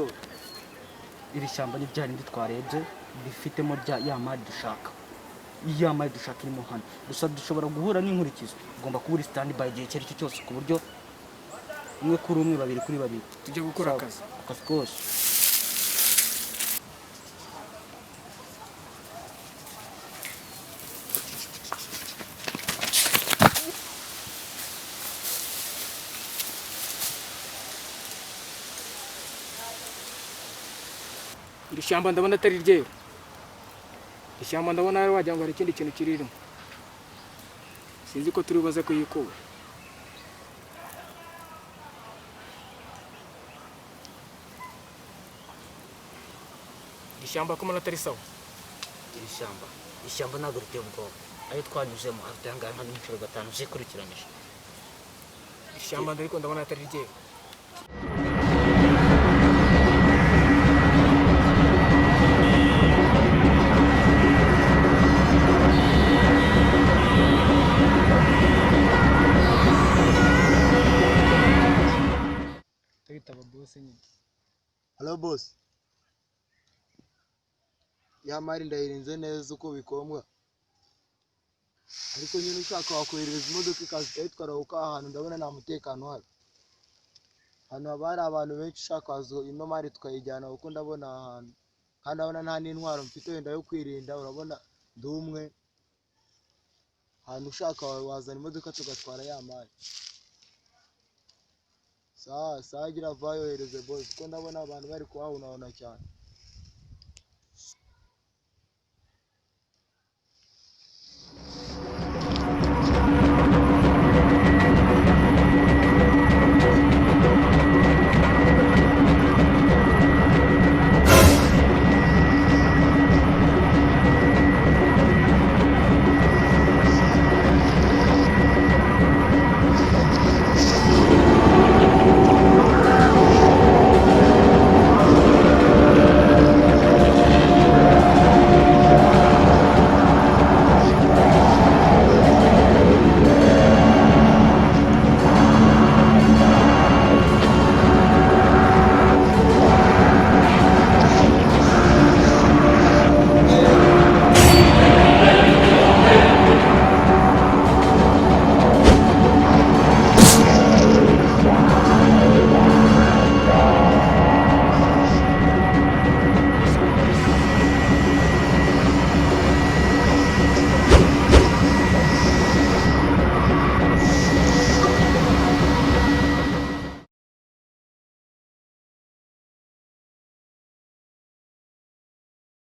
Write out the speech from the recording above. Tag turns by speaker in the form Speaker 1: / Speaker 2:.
Speaker 1: so
Speaker 2: iri shyamba ni bya rindi twarebye bifitemo ya mari dushaka. Ya mari dushaka irimo hano. Gusa dushobora guhura n'inkurikizo. Ugomba kuba uri stand by igihe cyari cyo cyose ku buryo umwe kuri umwe, babiri kuri babiri
Speaker 1: tujye gukora akazi
Speaker 2: kose.
Speaker 1: iri shyamba ndabona atari ryeru. Ishyamba ndabona ari wagira ngo hari ikindi kintu kiririmo. Sinzi ko turi buze kuyikuba. Ishyamba ko atari sawa.
Speaker 2: Ishyamba ntabwo riteye ubwoba. Ayo twanyuzemo afitanga nka n'inshuro 5 zikurikiranyije.
Speaker 1: Ishyamba ariko ndabona atari ryeru.
Speaker 3: Hello boss. Ya mari ndayirinze neza uko bikombwa. Ariko nyine ushaka wakohereza imodoka ikazitwara uko ahantu ndabona nta mutekano uhari. Hano abari abantu benshi ushaka wazo ino mari tukayijyana uko ndabona ahantu. Kandi ndabona nta n'intwaro mfite wenda yo kwirinda, urabona ndumwe. Hano ushaka wazana imodoka tugatwara ya mari. Sawa gira vayo hereze boss, ko ndabona abantu bari kuhahunahuna cyane.